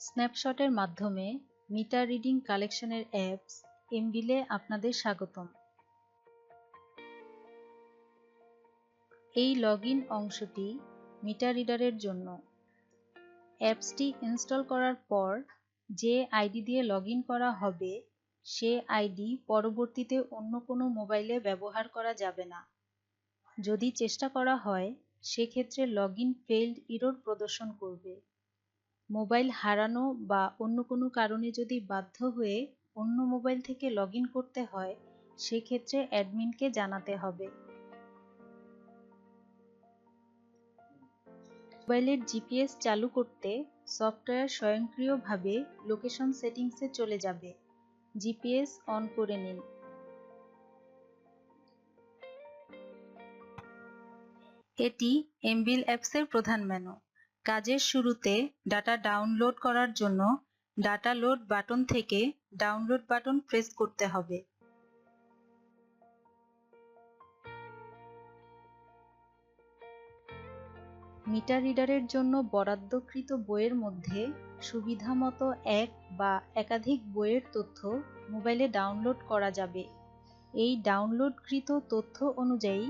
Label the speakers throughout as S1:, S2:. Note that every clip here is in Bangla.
S1: স্ন্যাপশটের মাধ্যমে মিটার রিডিং কালেকশনের অ্যাপস এমবিলে আপনাদের স্বাগতম। এই লগইন অংশটি মিটার রিডারের জন্য। অ্যাপসটি ইনস্টল করার পর যে আইডি দিয়ে লগইন করা হবে সে আইডি পরবর্তীতে অন্য কোনো মোবাইলে ব্যবহার করা যাবে না। যদি চেষ্টা করা হয় সেক্ষেত্রে লগইন ফেইল্ড এরর প্রদর্শন করবে। মোবাইল হারানো বা অন্য কোনো কারণে যদি বাধ্য হয়ে অন্য মোবাইল থেকে লগইন করতে হয় সেক্ষেত্রে অ্যাডমিনকে জানাতে হবে। মোবাইলের জিপিএস চালু করতে সফটওয়্যার স্বয়ংক্রিয়ভাবে লোকেশন সেটিংসে চলে যাবে। জিপিএস অন করে নিন। এটি এমবিল অ্যাপসের প্রধান মেনু। কাজের শুরুতে ডাটা ডাউনলোড করার জন্য ডাটা লোড বাটন থেকে ডাউনলোড বাটন প্রেস করতে হবে। মিটার রিডারের জন্য বরাদ্দকৃত বইয়ের মধ্যে সুবিধামতো এক বা একাধিক বইয়ের তথ্য মোবাইলে ডাউনলোড করা যাবে। এই ডাউনলোডকৃত তথ্য অনুযায়ী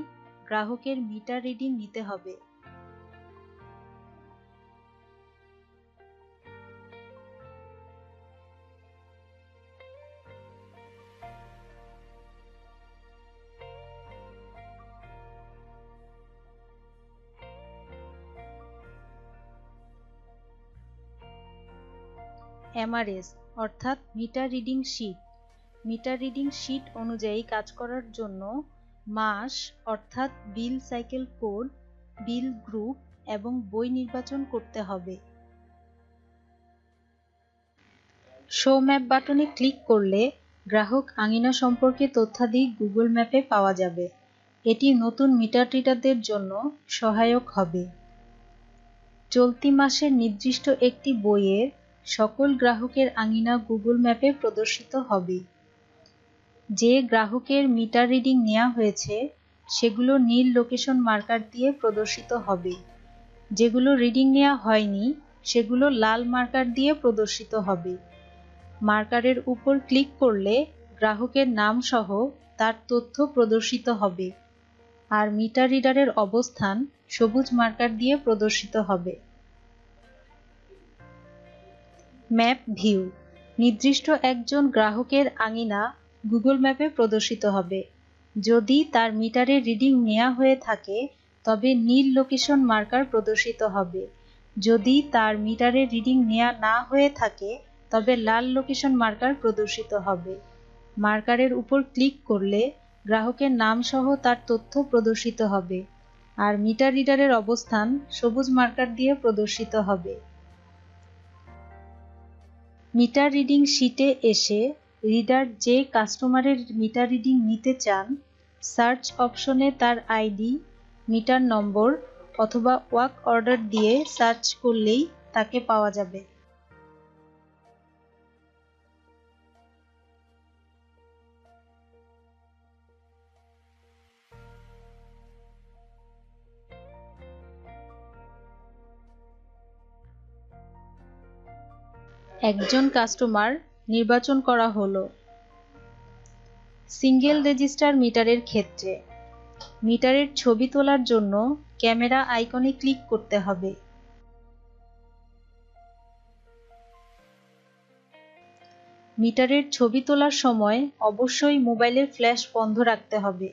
S1: গ্রাহকের মিটার রিডিং নিতে হবে। এমআরএস অর্থাৎ meter reading sheet. Meter reading sheet অনুযায়ী কাজ করার জন্য মাস অর্থাৎ বিল সাইকেল কোড, বিল গ্রুপ এবং বই নির্বাচন করতে হবে। শো ম্যাপ বাটনে ক্লিক করলে গ্রাহক আঙিনা সম্পর্কে তথ্যাদি গুগল ম্যাপে পাওয়া যাবে। এটি নতুন মিটার রিডারদের জন্য সহায়ক হবে। চলতি মাসের নির্দিষ্ট একটি বইয়ের সকল গ্রাহকের আঙিনা গুগল ম্যাপে প্রদর্শিত হবে। যে গ্রাহকের মিটার রিডিং নেওয়া হয়েছে সেগুলো নীল লোকেশন মার্কার দিয়ে প্রদর্শিত হবে। যেগুলো রিডিং নেওয়া হয়নি সেগুলো লাল মার্কার দিয়ে প্রদর্শিত হবে। মার্কারের উপর ক্লিক করলে গ্রাহকের নাম সহ তার তথ্য প্রদর্শিত হবে আর মিটার রিডারের অবস্থান সবুজ মার্কার দিয়ে প্রদর্শিত হবে। ম্যাপ ভিউ নির্দিষ্ট একজন গ্রাহকের আঙিনা গুগল ম্যাপে প্রদর্শিত হবে। যদি তার মিটারের রিডিং নেওয়া হয়ে থাকে তবে নীল লোকেশন মার্কার প্রদর্শিত হবে। যদি তার মিটারের রিডিং নেওয়া না হয়ে থাকে তবে লাল লোকেশন মার্কার প্রদর্শিত হবে। মার্কারের উপর ক্লিক করলে গ্রাহকের নাম সহ তার তথ্য প্রদর্শিত হবে আর মিটার রিডারের অবস্থান সবুজ মার্কার দিয়ে প্রদর্শিত হবে। মিটার রিডিং শীটে এসে রিডার যে কাস্টমারের মিটার রিডিং নিতে চান সার্চ অপশনে তার আইডি, মিটার নম্বর অথবা ওয়ার্ক অর্ডার দিয়ে সার্চ করলেই তাকে পাওয়া যাবে। একজন কাস্টমার নির্বাচন করা হলো। সিঙ্গেল রেজিস্টার মিটারের ক্ষেত্রে মিটারের ছবি তোলার জন্য ক্যামেরা আইকনে ক্লিক করতে হবে। মিটারের ছবি তোলার সময় অবশ্যই মোবাইলের ফ্ল্যাশ বন্ধ রাখতে হবে।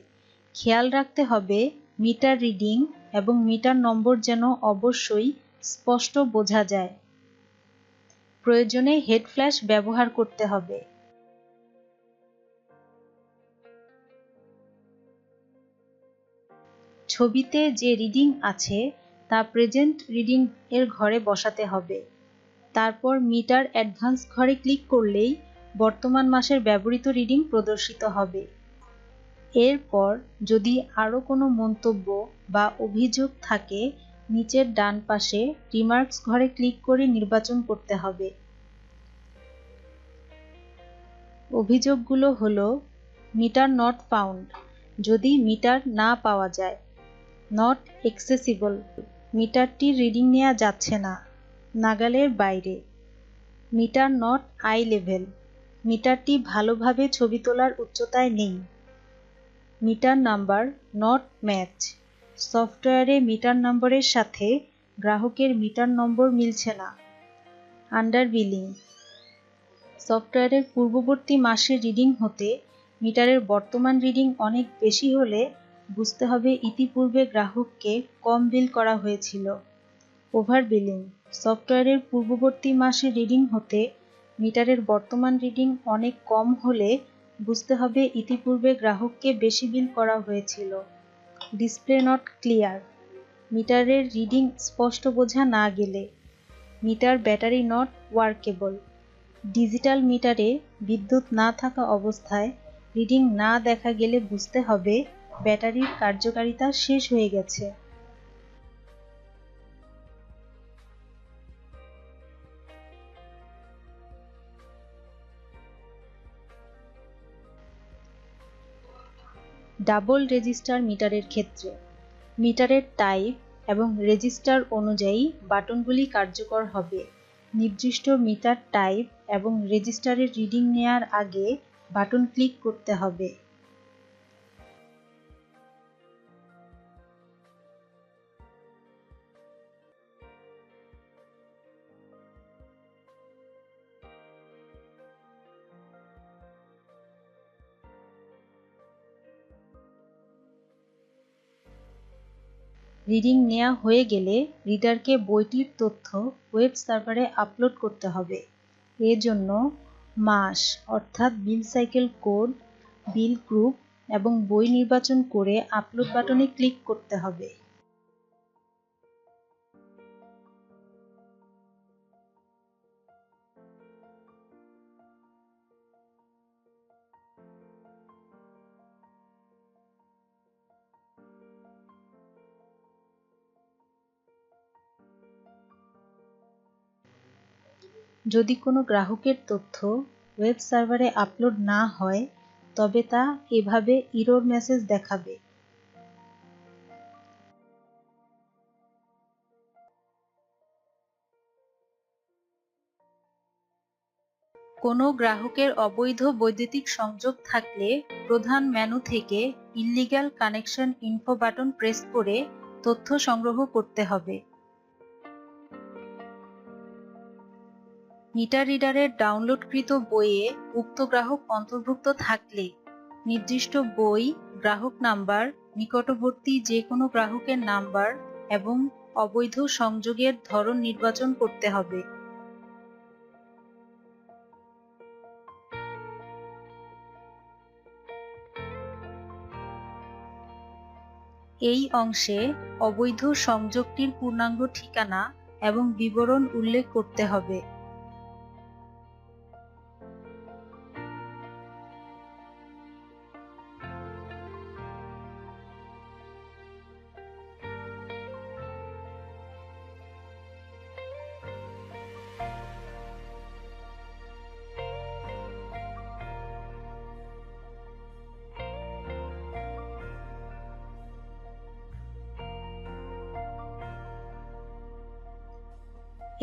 S1: খেয়াল রাখতে হবে মিটার রিডিং এবং মিটার নম্বর যেন অবশ্যই স্পষ্ট বোঝা যায়। প্রয়োজনে হেড ফ্ল্যাশ ব্যবহার করতে হবে। ছবিতে যে রিডিং আছে তা প্রেজেন্ট রিডিং এর ঘরে বসাতে হবে। তারপর মিটার অ্যাডভান্স ঘরে ক্লিক করলেই বর্তমান মাসের ব্যবহৃত রিডিং প্রদর্শিত হবে। এরপর যদি আরও কোনো মন্তব্য বা অভিযোগ থাকে নিচের ডান পাশে রিমার্কস ঘরে ক্লিক করে নির্বাচন করতে হবে। অভিযোগগুলো হলো মিটার নট ফাউন্ড যদি মিটার না পাওয়া যায়, নট অ্যাক্সেসিবল মিটারটির রিডিং নেওয়া যাচ্ছে না, নাগালের বাইরে, মিটার নট আই লেভেল, মিটারটি ভালোভাবে ছবি তোলার উচ্চতায় নেই। মিটার নাম্বার নট ম্যাচ, সফটওয়্যারে মিটার নম্বরের সাথে গ্রাহকের মিটার নম্বর মিলছে না। আন্ডার বিলিং, সফটওয়্যারের পূর্ববর্তী মাসের রিডিং হতে মিটারের বর্তমান রিডিং অনেক বেশি হলে বুঝতে হবে ইতিপূর্বে গ্রাহককে কম বিল করা হয়েছিল। ওভার বিলিং, সফটওয়্যারের পূর্ববর্তী মাসের রিডিং হতে মিটারের বর্তমান রিডিং অনেক কম হলে বুঝতে হবে ইতিপূর্বে গ্রাহককে বেশি বিল করা হয়েছিল। ডিসপ্লে নট ক্লিয়ার, মিটারের রিডিং স্পষ্ট বোঝা না গেলে। Meter battery not workable, digital মিটারে বিদ্যুৎ না থাকা অবস্থায় রিডিং না দেখা গেলে বুঝতে হবে ব্যাটারির কার্যকারিতা শেষ হয়ে গেছে। ডাবল রেজিস্টার মিটারের ক্ষেত্রে মিটারের টাইপ এবং রেজিস্টার অনুযায়ী বাটনগুলি কার্যকর হবে। নির্দিষ্ট মিটার টাইপ এবং রেজিস্টারের রিডিং নেয়ার আগে বাটন ক্লিক করতে হবে। রিডিং নেওয়া হয়ে গেলে রিডারকে বইটির তথ্য ওয়েব সার্ভারে আপলোড করতে হবে। এজন্য মাস অর্থাৎ বিল সাইকেল কোড, বিল গ্রুপ এবং বই নির্বাচন করে আপলোড বাটনে ক্লিক করতে হবে। যদি কোনো গ্রাহকের তথ্য ওয়েব সার্ভারে আপলোড না হয় তবে তা এভাবে এরর মেসেজ দেখাবে। কোনো গ্রাহকের অবৈধ বৈদ্যুতিক সংযোগ থাকলে প্রধান মেনু থেকে illegal connection info button press করে তথ্য সংগ্রহ করতে হবে। মিটার রিডারের ডাউনলোডকৃত বইয়ে উক্ত গ্রাহক অন্তর্ভুক্ত থাকলে নির্দিষ্ট বই, গ্রাহক নাম্বার, নিকটবর্তী যে কোনো গ্রাহকের নাম্বার এবং অবৈধ সংযোগের ধরন নির্বাচন করতে হবে। এই অংশে অবৈধ সংযোগটির পূর্ণাঙ্গ ঠিকানা এবং বিবরণ উল্লেখ করতে হবে।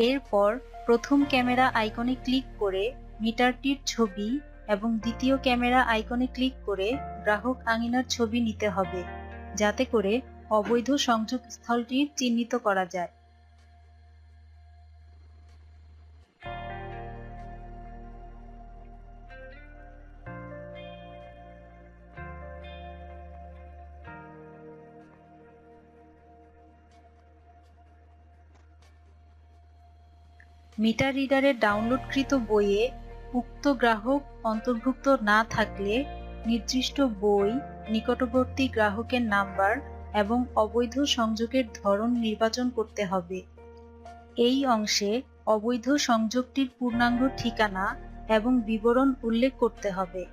S1: এরপর প্রথম ক্যামেরা আইকনে ক্লিক করে মিটারটির ছবি এবং দ্বিতীয় ক্যামেরা আইকনে ক্লিক করে গ্রাহক আঙিনার ছবি নিতে হবে, যাতে করে অবৈধ সংযোগস্থলটি চিহ্নিত করা যায়। মিটার রিডারের ডাউনলোডকৃত বইয়ে উক্ত গ্রাহক অন্তর্ভুক্ত না থাকলে নির্দিষ্ট বই, নিকটবর্তী গ্রাহকের নাম্বার এবং অবৈধ সংযোগের ধরন নির্বাচন করতে হবে। এই অংশে অবৈধ সংযোগটির পূর্ণাঙ্গ ঠিকানা এবং বিবরণ উল্লেখ করতে হবে।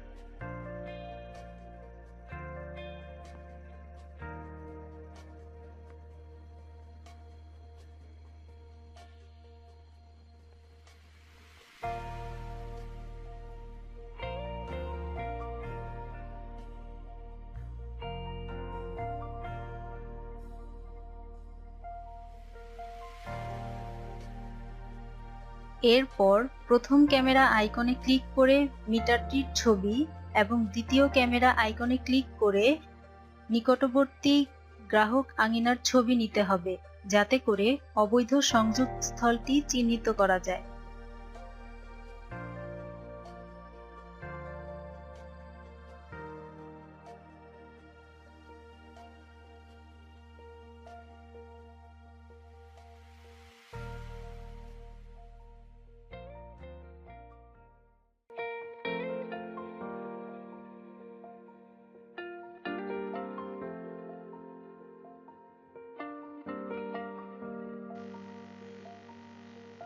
S1: এরপর প্রথম ক্যামেরা আইকনে ক্লিক করে মিটারটির ছবি এবং দ্বিতীয় ক্যামেরা আইকনে ক্লিক করে নিকটবর্তী গ্রাহক আঙিনার ছবি নিতে হবে, যাতে করে অবৈধ সংযোগ স্থলটি চিহ্নিত করা যায়।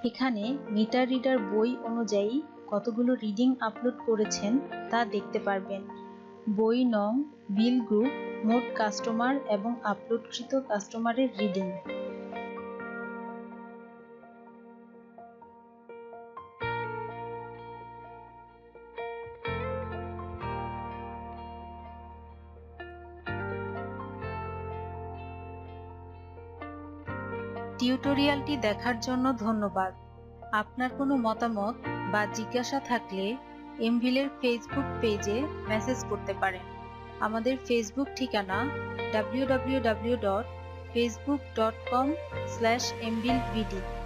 S1: এখানে মিটার রিডার বই অনুযায়ী কতগুলো রিডিং আপলোড করেছেন তা দেখতে পারবেন। বই নং, বিল গ্রুপ, মোট কাস্টমার এবং আপলোডকৃত কাস্টমারের রিডিং। টিউটোরিয়ালটি দেখার জন্য ধন্যবাদ। আপনার কোনো মতামত বা জিজ্ঞাসা থাকলে এমভিলের ফেসবুক পেজে মেসেজ করতে পারেন। আমাদের ফেসবুক ঠিকানা www.facebook.com/mvilvd।